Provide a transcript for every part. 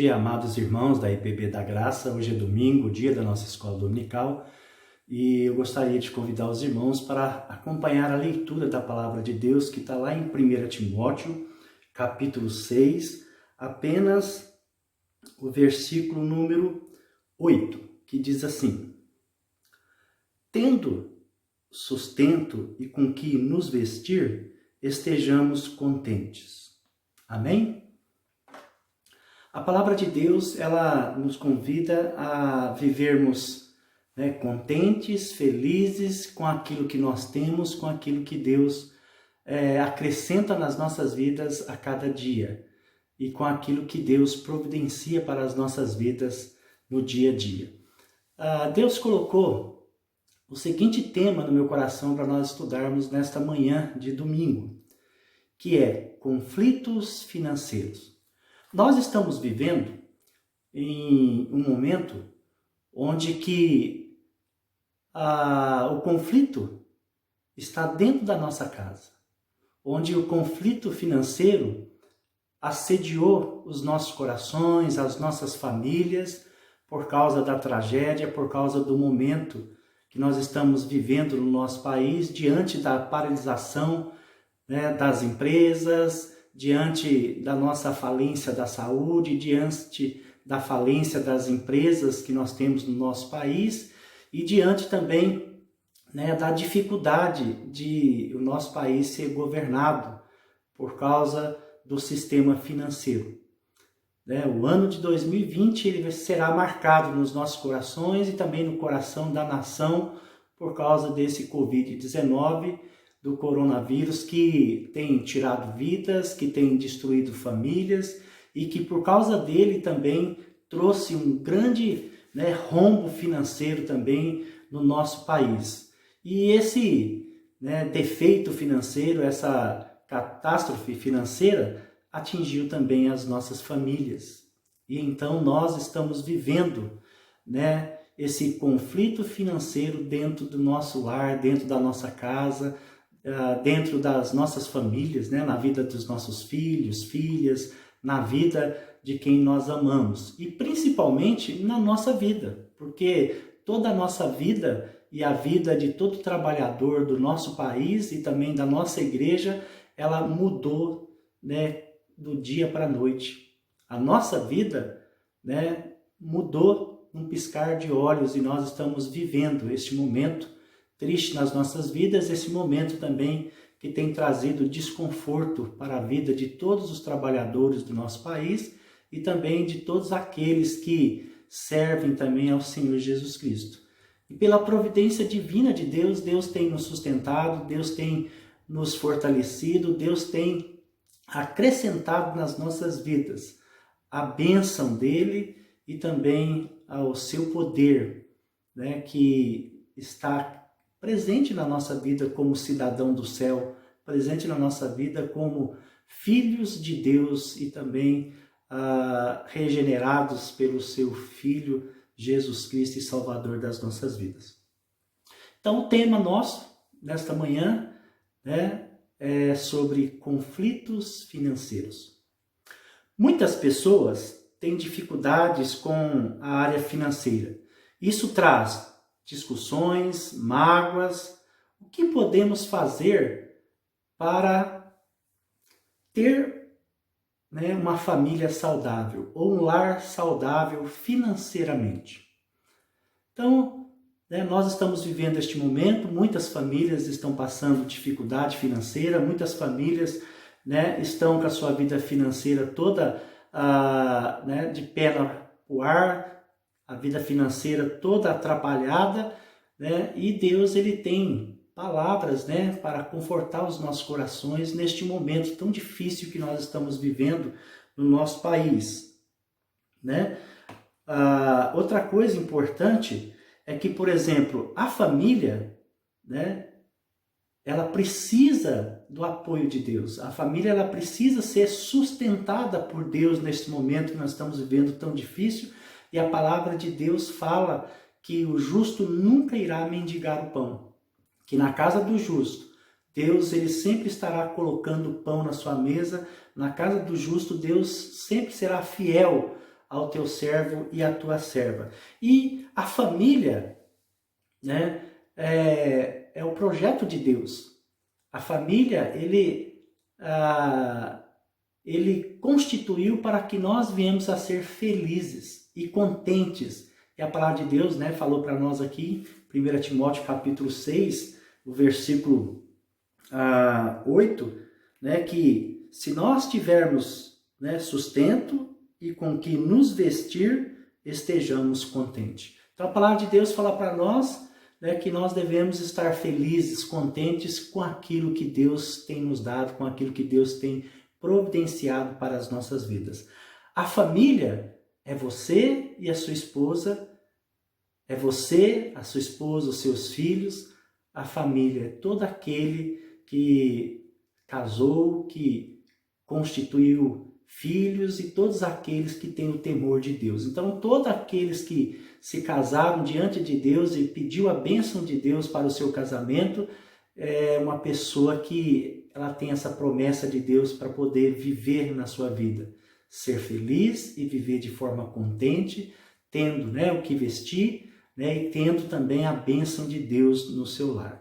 dia, amados irmãos da IPB da Graça. Hoje é domingo, dia da nossa escola dominical, e eu gostaria de convidar os irmãos para acompanhar a leitura da palavra de Deus que está lá em 1 Timóteo, capítulo 6, apenas o versículo número 8, que diz assim: tendo sustento e com que nos vestir, estejamos contentes. Amém? A palavra de Deus, ela nos convida a vivermos contentes, felizes com aquilo que nós temos, com aquilo que Deus acrescenta nas nossas vidas a cada dia e com aquilo que Deus providencia para as nossas vidas no dia a dia. Deus colocou o seguinte tema no meu coração para nós estudarmos nesta manhã de domingo, que é conflitos financeiros. Nós estamos vivendo em um momento onde que o conflito está dentro da nossa casa, onde o conflito financeiro assediou os nossos corações, as nossas famílias, por causa da tragédia, por causa do momento que nós estamos vivendo no nosso país, diante da paralisação das empresas, diante da nossa falência da saúde, diante da falência das empresas que nós temos no nosso país e diante também da dificuldade de o nosso país ser governado por causa do sistema financeiro. O ano de 2020 ele será marcado nos nossos corações e também no coração da nação por causa desse Covid-19, do coronavírus, que tem tirado vidas, que tem destruído famílias e que por causa dele também trouxe um grande rombo financeiro também no nosso país. E esse defeito financeiro, essa catástrofe financeira atingiu também as nossas famílias. E então nós estamos vivendo esse conflito financeiro dentro do nosso lar, dentro da nossa casa, dentro das nossas famílias, na vida dos nossos filhos, filhas, na vida de quem nós amamos e principalmente na nossa vida, porque toda a nossa vida e a vida de todo trabalhador do nosso país e também da nossa igreja, ela mudou do dia para a noite. A nossa vida mudou num piscar de olhos e nós estamos vivendo este momento triste nas nossas vidas, esse momento também que tem trazido desconforto para a vida de todos os trabalhadores do nosso país e também de todos aqueles que servem também ao Senhor Jesus Cristo. E pela providência divina de Deus, Deus tem nos sustentado, Deus tem nos fortalecido, Deus tem acrescentado nas nossas vidas a bênção dele e também ao seu poder, que está presente na nossa vida como cidadão do céu, presente na nossa vida como filhos de Deus e também regenerados pelo seu Filho Jesus Cristo e Salvador das nossas vidas. Então o tema nosso nesta manhã é sobre conflitos financeiros. Muitas pessoas têm dificuldades com a área financeira. Isso traz discussões, mágoas. O que podemos fazer para ter uma família saudável ou um lar saudável financeiramente? Então, nós estamos vivendo este momento, muitas famílias estão passando dificuldade financeira, muitas famílias estão com a sua vida financeira toda de pé no ar, a vida financeira toda atrapalhada, e Deus ele tem palavras para confortar os nossos corações neste momento tão difícil que nós estamos vivendo no nosso país. Outra coisa importante é que, por exemplo, a família, ela precisa do apoio de Deus. A família ela precisa ser sustentada por Deus neste momento que nós estamos vivendo tão difícil. E a palavra de Deus fala que o justo nunca irá mendigar o pão. Que na casa do justo, Deus ele sempre estará colocando pão na sua mesa. Na casa do justo, Deus sempre será fiel ao teu servo e à tua serva. E a família, né, é o projeto de Deus. A família, ele constituiu para que nós viemos a ser felizes e contentes. E a palavra de Deus, né, falou para nós aqui, 1 Timóteo capítulo 6, o versículo 8, né, que se nós tivermos, né, sustento e com que nos vestir, estejamos contentes. Então a palavra de Deus fala para nós, né, que nós devemos estar felizes, contentes com aquilo que Deus tem nos dado, com aquilo que Deus tem providenciado para as nossas vidas. A família é você e a sua esposa, é você, a sua esposa, os seus filhos. A família é todo aquele que casou, que constituiu filhos e todos aqueles que têm o temor de Deus. Então, todos aqueles que se casaram diante de Deus e pediu a bênção de Deus para o seu casamento, é uma pessoa que ela tem essa promessa de Deus para poder viver na sua vida, ser feliz e viver de forma contente, tendo, né, o que vestir, né, e tendo também a bênção de Deus no seu lar.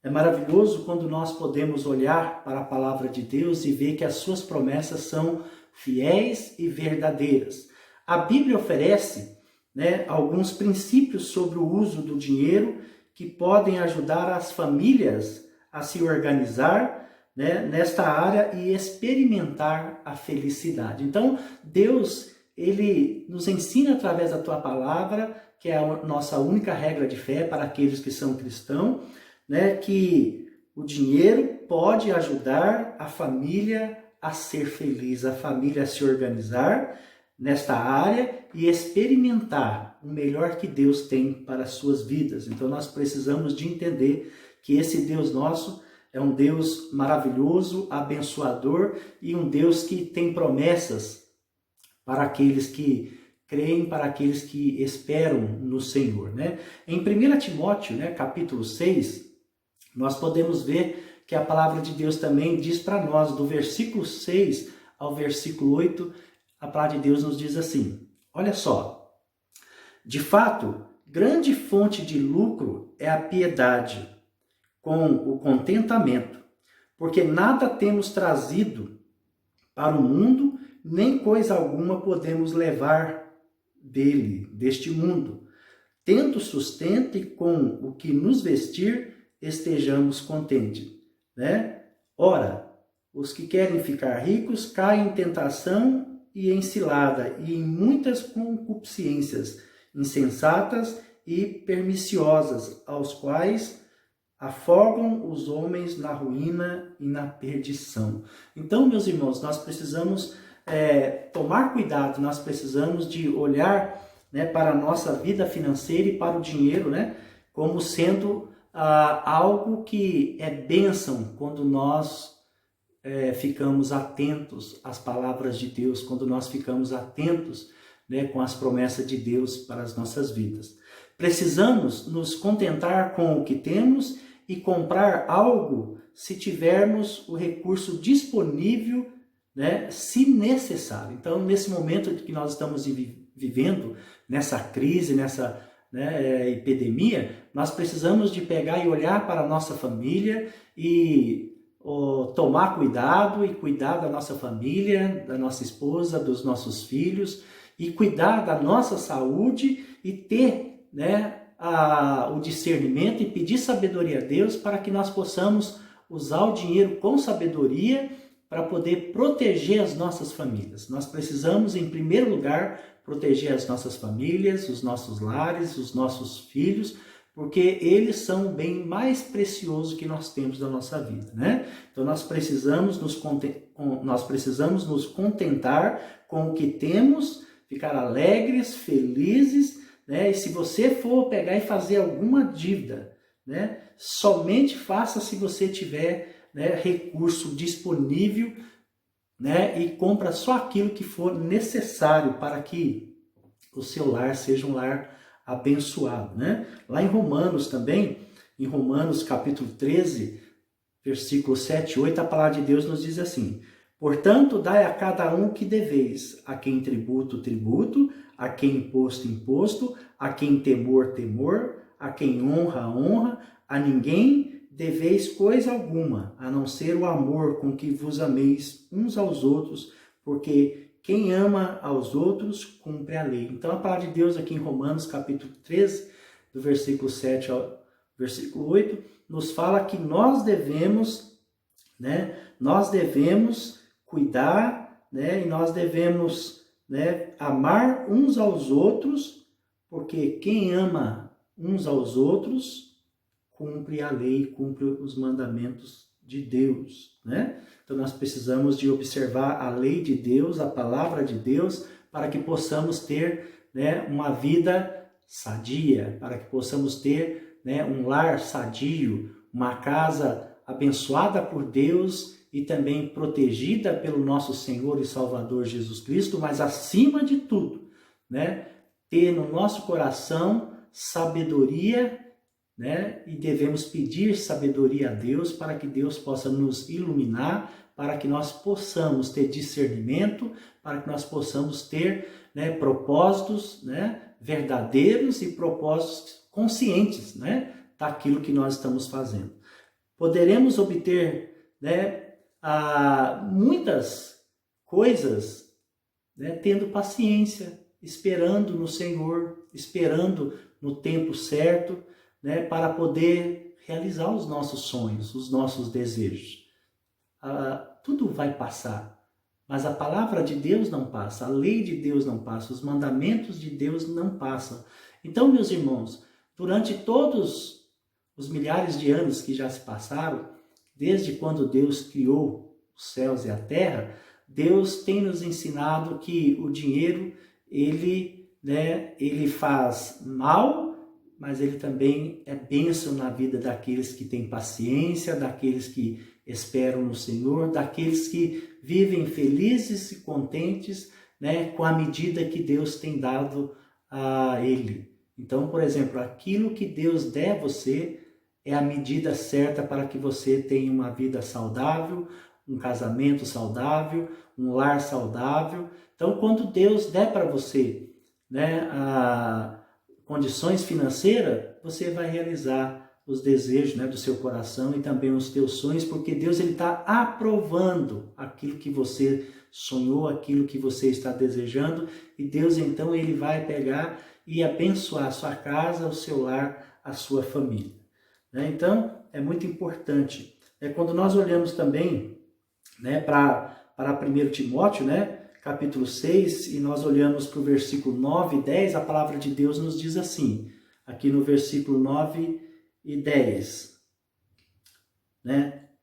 É maravilhoso quando nós podemos olhar para a palavra de Deus e ver que as suas promessas são fiéis e verdadeiras. A Bíblia oferece, né, alguns princípios sobre o uso do dinheiro que podem ajudar as famílias a se organizar, né, nesta área e experimentar a felicidade. Então, Deus, ele nos ensina através da tua palavra, que é a nossa única regra de fé para aqueles que são cristãos, né, que o dinheiro pode ajudar a família a ser feliz, a família a se organizar nesta área e experimentar o melhor que Deus tem para as suas vidas. Então nós precisamos de entender que esse Deus nosso é um Deus maravilhoso, abençoador e um Deus que tem promessas para aqueles que creem, para aqueles que esperam no Senhor, né? Em 1 Timóteo, né, capítulo 6, nós podemos ver que a palavra de Deus também diz para nós, do versículo 6 ao versículo 8, a palavra de Deus nos diz assim, olha só, de fato, grande fonte de lucro é a piedade, com o contentamento, porque nada temos trazido para o mundo, nem coisa alguma podemos levar deste mundo. Tendo sustento e com o que nos vestir, estejamos contentes, né? Ora, os que querem ficar ricos caem em tentação e em cilada e em muitas concupiscências insensatas e perniciosas, aos quais afogam os homens na ruína e na perdição. Então, meus irmãos, nós precisamos tomar cuidado, nós precisamos de olhar, né, para a nossa vida financeira e para o dinheiro, né, como sendo algo que é bênção quando nós ficamos atentos às palavras de Deus, quando nós ficamos atentos, né, com as promessas de Deus para as nossas vidas. Precisamos nos contentar com o que temos e comprar algo se tivermos o recurso disponível, né, se necessário. Então, nesse momento que nós estamos vivendo, nessa crise, nessa, né, epidemia, nós precisamos de pegar e olhar para a nossa família e tomar cuidado e cuidar da nossa família, da nossa esposa, dos nossos filhos e cuidar da nossa saúde e ter, né, o discernimento e pedir sabedoria a Deus para que nós possamos usar o dinheiro com sabedoria para poder proteger as nossas famílias. Nós precisamos, em primeiro lugar, proteger as nossas famílias, os nossos lares, os nossos filhos, porque eles são o bem mais precioso que nós temos na nossa vida, né? Então nós precisamos nos contentar com o que temos, ficar alegres, felizes, né? E se você for pegar e fazer alguma dívida, né, somente faça se você tiver, né, recurso disponível, né, e compra só aquilo que for necessário para que o seu lar seja um lar abençoado, né? Lá em Romanos também, em Romanos capítulo 13, versículos 7 e 8, a palavra de Deus nos diz assim, Portanto, dai a cada um o que deveis, a quem tributo, tributo, a quem imposto, imposto, a quem temor, temor, a quem honra, honra, a ninguém deveis coisa alguma, a não ser o amor com que vos ameis uns aos outros, porque quem ama aos outros cumpre a lei. Então, a palavra de Deus aqui em Romanos, capítulo 13, do versículo 7 ao versículo 8, nos fala que nós devemos cuidar, e nós devemos, amar uns aos outros, porque quem ama uns aos outros cumpre a lei, cumpre os mandamentos de Deus, Então nós precisamos de observar a lei de Deus, a palavra de Deus, para que possamos ter, uma vida sadia, para que possamos ter, um lar sadio, uma casa abençoada por Deus e também protegida pelo nosso Senhor e Salvador Jesus Cristo, mas acima de tudo, ter no nosso coração sabedoria, e devemos pedir sabedoria a Deus para que Deus possa nos iluminar, para que nós possamos ter discernimento, para que nós possamos ter, propósitos, verdadeiros e propósitos conscientes, daquilo que nós estamos fazendo. Poderemos obter, muitas coisas, tendo paciência, esperando no Senhor, esperando no tempo certo, para poder realizar os nossos sonhos, os nossos desejos. Tudo vai passar, mas a palavra de Deus não passa, a lei de Deus não passa, os mandamentos de Deus não passam. Então, meus irmãos, durante todos os milhares de anos que já se passaram, desde quando Deus criou os céus e a terra, Deus tem nos ensinado que o dinheiro, ele faz mal, mas ele também é bênção na vida daqueles que têm paciência, daqueles que esperam no Senhor, daqueles que vivem felizes e contentes, com a medida que Deus tem dado a ele. Então, por exemplo, aquilo que Deus der a você é a medida certa para que você tenha uma vida saudável, um casamento saudável, um lar saudável. Então, quando Deus der para você, condições financeiras, você vai realizar os desejos, do seu coração e também os teus sonhos, porque Deus está aprovando aquilo que você sonhou, aquilo que você está desejando, e Deus então ele vai pegar e abençoar a sua casa, o seu lar, a sua família. Então, é muito importante. Quando nós olhamos também, para 1 Timóteo, capítulo 6, e nós olhamos para o versículo 9 e 10, a palavra de Deus nos diz assim, aqui no versículo 9 e 10,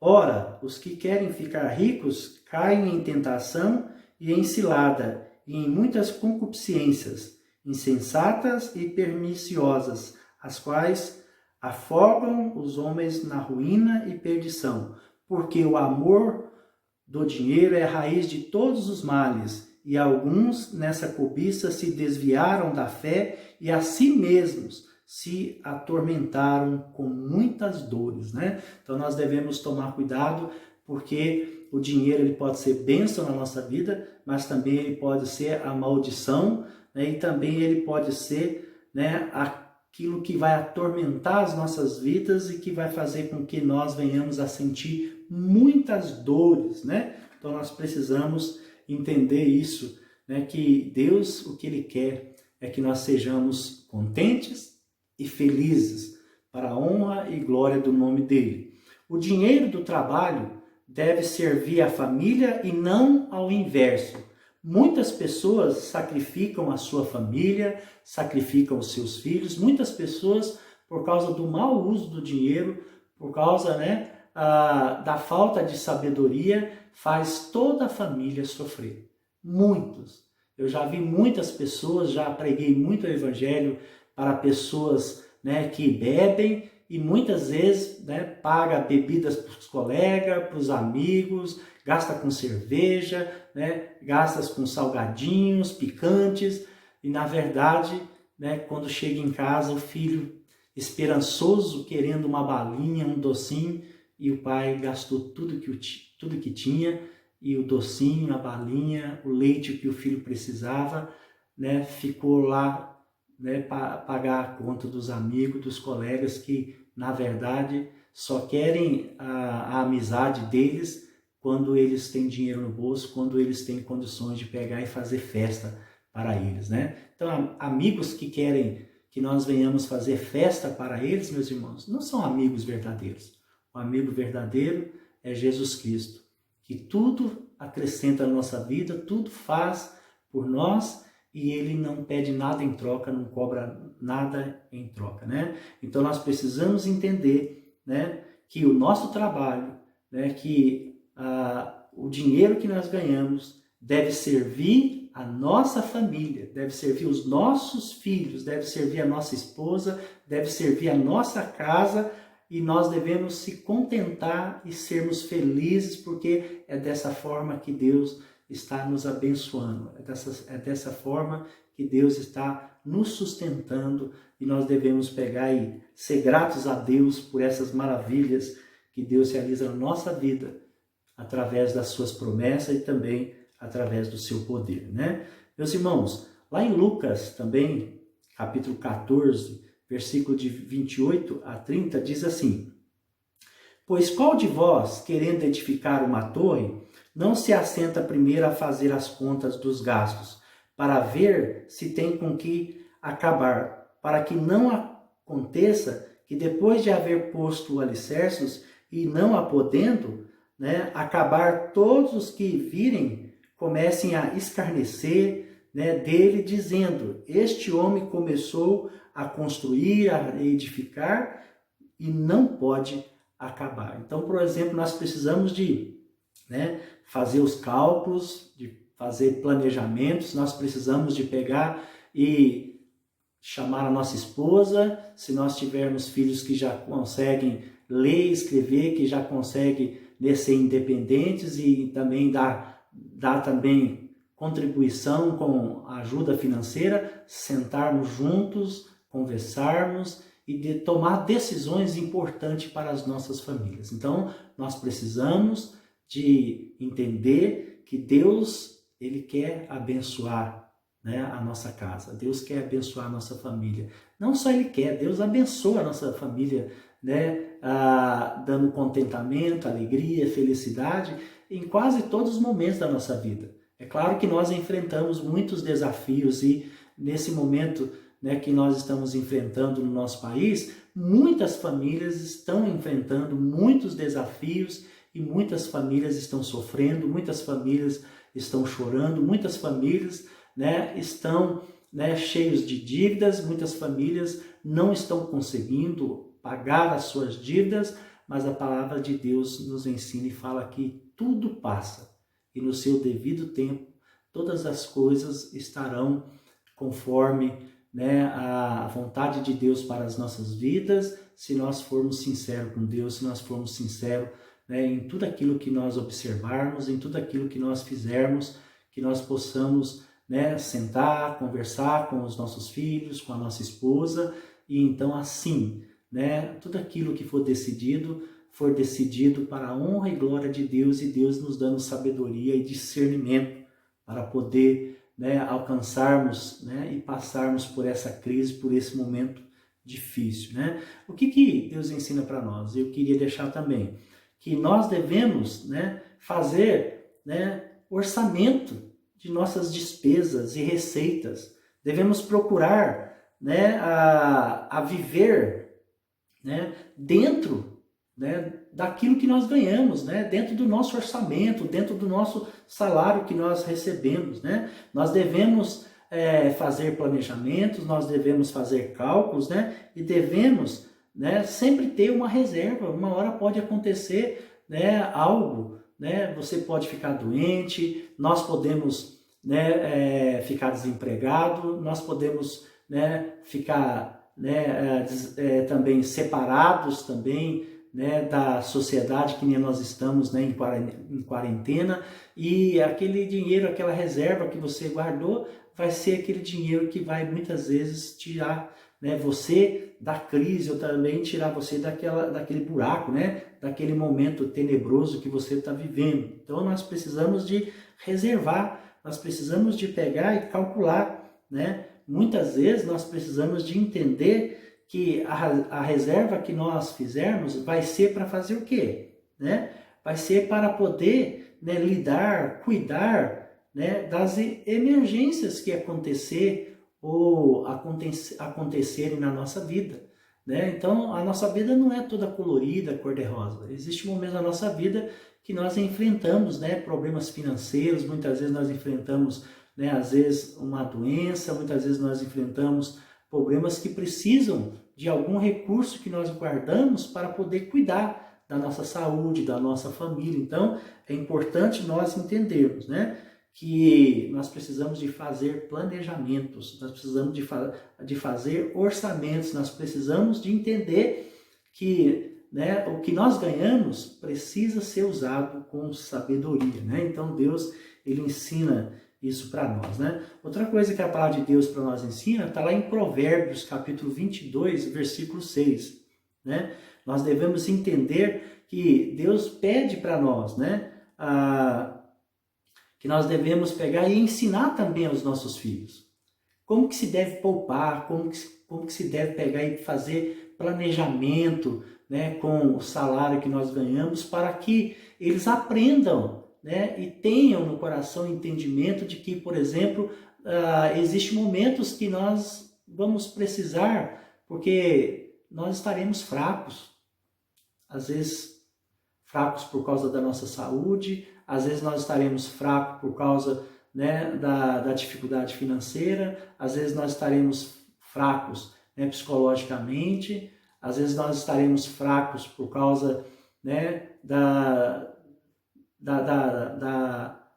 Ora, os que querem ficar ricos caem em tentação e em cilada, e em muitas concupiscências, insensatas e perniciosas, as quais afogam os homens na ruína e perdição, porque o amor do dinheiro é a raiz de todos os males, e alguns nessa cobiça se desviaram da fé e a si mesmos se atormentaram com muitas dores, Então nós devemos tomar cuidado, porque o dinheiro ele pode ser bênção na nossa vida, mas também ele pode ser a maldição, e também ele pode ser, aquilo que vai atormentar as nossas vidas e que vai fazer com que nós venhamos a sentir muitas dores, Então nós precisamos entender isso, que Deus, o que Ele quer é que nós sejamos contentes e felizes para a honra e glória do nome dEle. O dinheiro do trabalho deve servir à família e não ao inverso. Muitas pessoas sacrificam a sua família, sacrificam os seus filhos. Muitas pessoas, por causa do mau uso do dinheiro, por causa da falta de sabedoria, faz toda a família sofrer. Muitos. Eu já vi muitas pessoas, já preguei muito o evangelho para pessoas que bebem e muitas vezes paga bebidas para os colegas, para os amigos, gasta com cerveja, gasta com salgadinhos, picantes, e na verdade, quando chega em casa, o filho esperançoso, querendo uma balinha, um docinho, e o pai gastou tudo que tinha, e o docinho, a balinha, o leite que o filho precisava, né, ficou lá, né, para pagar a conta dos amigos, dos colegas que, na verdade, só querem a amizade deles quando eles têm dinheiro no bolso, quando eles têm condições de pegar e fazer festa para eles, né? Então, amigos que querem que nós venhamos fazer festa para eles, meus irmãos, não são amigos verdadeiros. O amigo verdadeiro é Jesus Cristo, que tudo acrescenta na nossa vida, tudo faz por nós e ele não pede nada em troca, não cobra nada em troca, né? Então nós precisamos entender, né, que o nosso trabalho, né, que o dinheiro que nós ganhamos deve servir a nossa família, deve servir os nossos filhos, deve servir a nossa esposa, deve servir a nossa casa, e nós devemos se contentar e sermos felizes, porque é dessa forma que Deus está nos abençoando, é dessa forma que Deus está nos sustentando, e nós devemos pegar e ser gratos a Deus por essas maravilhas que Deus realiza na nossa vida, através das suas promessas e também através do seu poder, né? Meus irmãos, lá em Lucas também, capítulo 14, versículo de 28 a 30, diz assim: Pois qual de vós, querendo edificar uma torre, não se assenta primeiro a fazer as contas dos gastos, para ver se tem com que acabar, para que não aconteça que depois de haver posto alicerces e não a podendo, né, acabar, todos os que virem comecem a escarnecer, né, dele, dizendo: este homem começou a construir, a edificar e não pode acabar. Então, por exemplo, nós precisamos de, né, fazer os cálculos, de fazer planejamentos, nós precisamos de pegar e chamar a nossa esposa, se nós tivermos filhos que já conseguem ler e escrever, que já conseguem, né, ser independentes e também dar também contribuição com a ajuda financeira, sentarmos juntos, conversarmos e de tomar decisões importantes para as nossas famílias. Então, nós precisamos de entender que Deus, ele quer abençoar, né, a nossa casa. Deus quer abençoar a nossa família. Não só ele quer, Deus abençoa a nossa família, né, dando contentamento, alegria, felicidade em quase todos os momentos da nossa vida. É claro que nós enfrentamos muitos desafios e nesse momento, né, que nós estamos enfrentando no nosso país, muitas famílias estão enfrentando muitos desafios e muitas famílias estão sofrendo, muitas famílias estão chorando, muitas famílias, né, estão, né, cheios de dívidas, muitas famílias não estão conseguindo pagar as suas dívidas, mas a palavra de Deus nos ensina e fala que tudo passa e no seu devido tempo todas as coisas estarão conforme, né, a vontade de Deus para as nossas vidas, se nós formos sinceros com Deus, se nós formos sinceros, né, em tudo aquilo que nós observarmos, em tudo aquilo que nós fizermos, que nós possamos, né, sentar, conversar com os nossos filhos, com a nossa esposa, e então assim, né, tudo aquilo que for decidido para a honra e glória de Deus, e Deus nos dando sabedoria e discernimento para poder, né, alcançarmos, né, e passarmos por essa crise, por esse momento difícil, né? O que Deus ensina para nós? Eu queria deixar também que nós devemos, né, fazer, né, orçamento de nossas despesas e receitas. Devemos procurar, né, a viver, né, dentro, né, daquilo que nós ganhamos, né, dentro do nosso orçamento, dentro do nosso salário que nós recebemos, né? Nós devemos fazer planejamentos, nós devemos fazer cálculos, né, e devemos, né, sempre ter uma reserva. Uma hora pode acontecer, né, algo, né, você pode ficar doente, nós podemos, né, ficar desempregado, nós podemos, né, ficar, né, também separados também, né, da sociedade que nem nós estamos, né, em quarentena, e aquele dinheiro, aquela reserva que você guardou, vai ser aquele dinheiro que vai muitas vezes tirar, né, você da crise, ou também tirar você daquele buraco, né? Daquele momento tenebroso que você está vivendo. Então nós precisamos de reservar, nós precisamos de pegar e calcular, né? Muitas vezes nós precisamos de entender que a reserva que nós fizermos vai ser para fazer o quê? Né? Vai ser para poder, né, lidar, cuidar, né, das emergências que acontecerem na nossa vida. Né? Então, a nossa vida não é toda colorida, cor-de-rosa. Existe um momento na nossa vida que nós enfrentamos, né, problemas financeiros, muitas vezes nós enfrentamos, né, às vezes uma doença, muitas vezes nós enfrentamos problemas que precisam de algum recurso que nós guardamos para poder cuidar da nossa saúde, da nossa família. Então, é importante nós entendermos, né, que nós precisamos de fazer planejamentos, nós precisamos de fazer orçamentos, nós precisamos de entender que, né, o que nós ganhamos precisa ser usado com sabedoria. Né? Então Deus, ele ensina isso para nós. Né? Outra coisa que a palavra de Deus para nós ensina está lá em Provérbios, capítulo 22, versículo 6. Né? Nós devemos entender que Deus pede para nós, né, que nós devemos pegar e ensinar também aos nossos filhos. Como que se deve poupar, como que se deve pegar e fazer planejamento, né, com o salário que nós ganhamos, para que eles aprendam, né, e tenham no coração o entendimento de que, por exemplo, existem momentos que nós vamos precisar, porque nós estaremos fracos, às vezes fracos por causa da nossa saúde, às vezes nós estaremos fracos por causa, né, da dificuldade financeira, às vezes nós estaremos fracos, né, psicologicamente, às vezes nós estaremos fracos por causa, né, da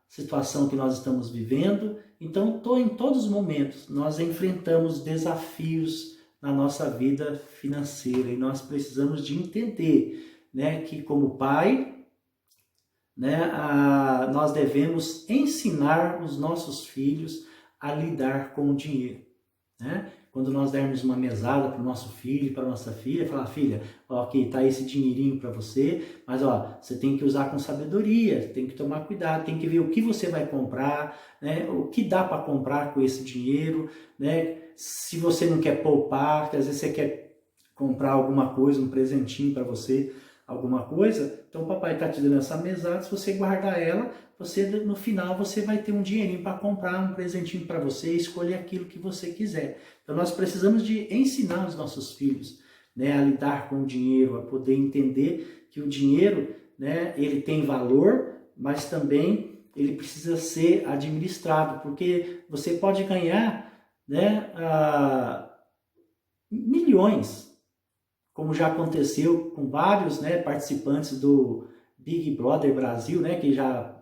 situação que nós estamos vivendo. Então, em todos os momentos, nós enfrentamos desafios na nossa vida financeira e nós precisamos de entender, né, que como pai, né, nós devemos ensinar os nossos filhos a lidar com o dinheiro. Né? Quando nós dermos uma mesada para o nosso filho, para a nossa filha, falar: filha, ok, está esse dinheirinho para você, mas você tem que usar com sabedoria, tem que tomar cuidado, tem que ver o que você vai comprar, né, o que dá para comprar com esse dinheiro, né, se você não quer poupar, às vezes você quer comprar alguma coisa, um presentinho para você, alguma coisa, então o papai está te dando essa mesada, se você guardar ela, no final você vai ter um dinheirinho para comprar um presentinho para você, escolher aquilo que você quiser. Então nós precisamos de ensinar os nossos filhos, né, a lidar com o dinheiro, a poder entender que o dinheiro, né, ele tem valor, mas também ele precisa ser administrado, porque você pode ganhar, né, milhões, como já aconteceu com vários, né, participantes do Big Brother Brasil, né, que já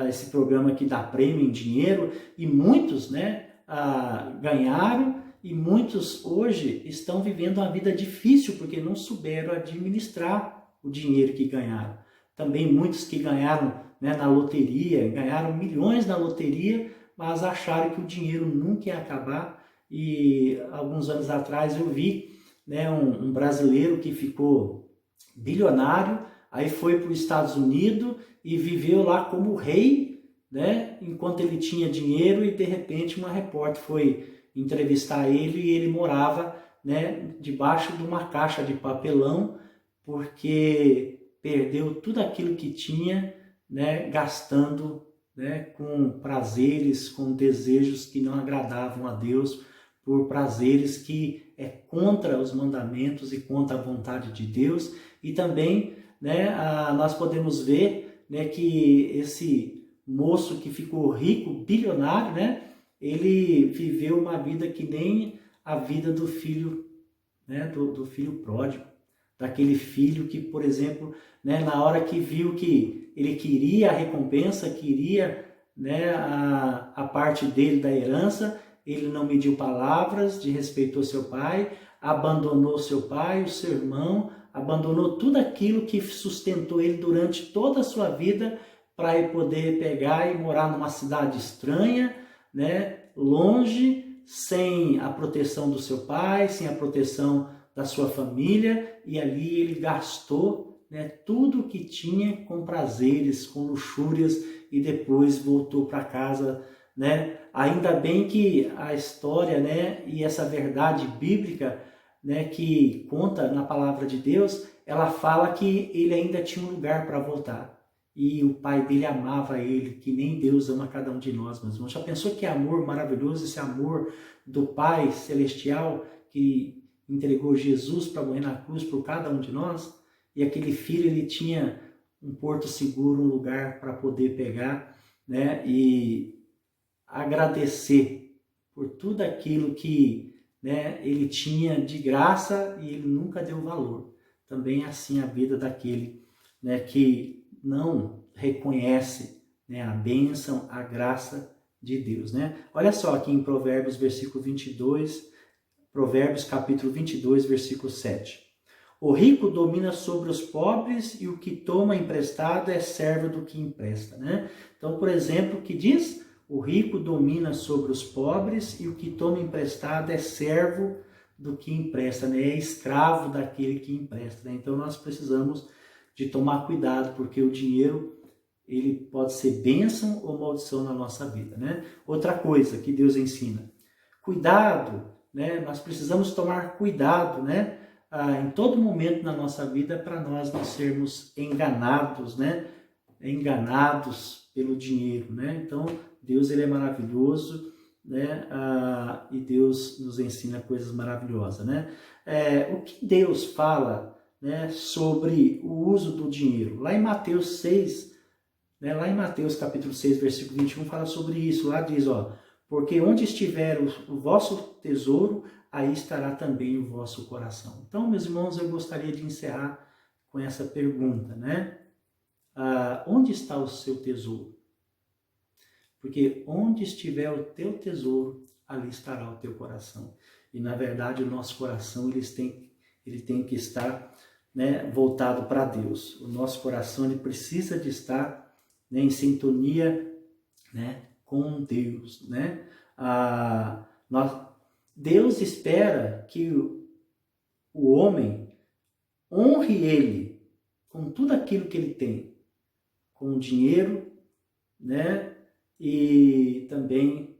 esse programa que dá prêmio em dinheiro, e muitos, né, ganharam, e muitos hoje estão vivendo uma vida difícil porque não souberam administrar o dinheiro que ganharam. Também muitos que ganharam, né, na loteria, ganharam milhões na loteria, mas acharam que o dinheiro nunca ia acabar. E alguns anos atrás eu vi, né, um brasileiro que ficou bilionário, aí foi para os Estados Unidos e viveu lá como rei, né, enquanto ele tinha dinheiro, e de repente uma repórter foi entrevistar ele e ele morava, né, debaixo de uma caixa de papelão, porque perdeu tudo aquilo que tinha, né, gastando, né, com prazeres, com desejos que não agradavam a Deus, por prazeres que é contra os mandamentos e contra a vontade de Deus. E também, né, nós podemos ver, né, que esse moço que ficou rico, bilionário, né, ele viveu uma vida que nem a vida do filho, né, do filho pródigo, daquele filho que, por exemplo, né, na hora que viu que ele queria a recompensa, queria, né, a parte dele da herança, ele não mediu palavras, desrespeitou seu pai, abandonou seu pai, o seu irmão, abandonou tudo aquilo que sustentou ele durante toda a sua vida, para ele poder pegar e morar numa cidade estranha, né, longe, sem a proteção do seu pai, sem a proteção da sua família e ali ele gastou, né, tudo que tinha com prazeres, com luxúrias e depois voltou para casa, né? Ainda bem que a história, né, e essa verdade bíblica, né, que conta na palavra de Deus, ela fala que ele ainda tinha um lugar para voltar. E o pai dele amava ele, que nem Deus ama cada um de nós, meus irmãos. Já pensou que amor maravilhoso, esse amor do Pai Celestial que entregou Jesus para morrer na cruz por cada um de nós? E aquele filho, ele tinha um porto seguro, um lugar para poder pegar, né? E agradecer por tudo aquilo que, né, ele tinha de graça e ele nunca deu valor. Também é assim a vida daquele, né, que não reconhece, né, a bênção, a graça de Deus, né? Olha só aqui em Provérbios, versículo 22, Provérbios capítulo 22, versículo 7. O rico domina sobre os pobres e o que toma emprestado é servo do que empresta, né? Então, por exemplo, o que diz? O rico domina sobre os pobres e o que toma emprestado é servo do que empresta, né? É escravo daquele que empresta, né? Então, nós precisamos de tomar cuidado, porque o dinheiro, ele pode ser bênção ou maldição na nossa vida, né? Outra coisa que Deus ensina, cuidado, né? Nós precisamos tomar cuidado, né? Em todo momento na nossa vida para nós não sermos enganados, né? Enganados pelo dinheiro, né? Então, Deus, ele é maravilhoso, né? E Deus nos ensina coisas maravilhosas, né? O que Deus fala, né, sobre o uso do dinheiro? Lá em Mateus 6, né, lá em Mateus capítulo 6, versículo 21, fala sobre isso. Lá diz, ó, porque onde estiver o vosso tesouro, aí estará também o vosso coração. Então, meus irmãos, eu gostaria de encerrar com essa pergunta, né? Onde está o seu tesouro? Porque onde estiver o teu tesouro, ali estará o teu coração. E, na verdade, o nosso coração, ele tem que estar, né, voltado para Deus. O nosso coração, ele precisa de estar, né, em sintonia, né, com Deus, né? Deus espera que o homem honre ele com tudo aquilo que ele tem, com o dinheiro, né? E também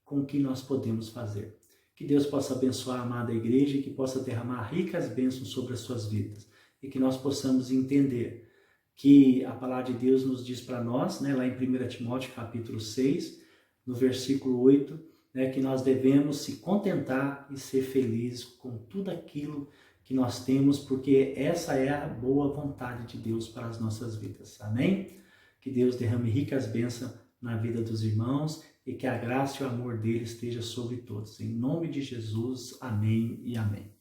com o que nós podemos fazer. Que Deus possa abençoar a amada igreja e que possa derramar ricas bênçãos sobre as suas vidas. E que nós possamos entender que a palavra de Deus nos diz para nós, né, lá em 1 Timóteo capítulo 6, no versículo 8, né, que nós devemos se contentar e ser felizes com tudo aquilo que nós temos, porque essa é a boa vontade de Deus para as nossas vidas. Amém? Que Deus derrame ricas bênçãos na vida dos irmãos e que a graça e o amor dele esteja sobre todos. Em nome de Jesus, amém e amém.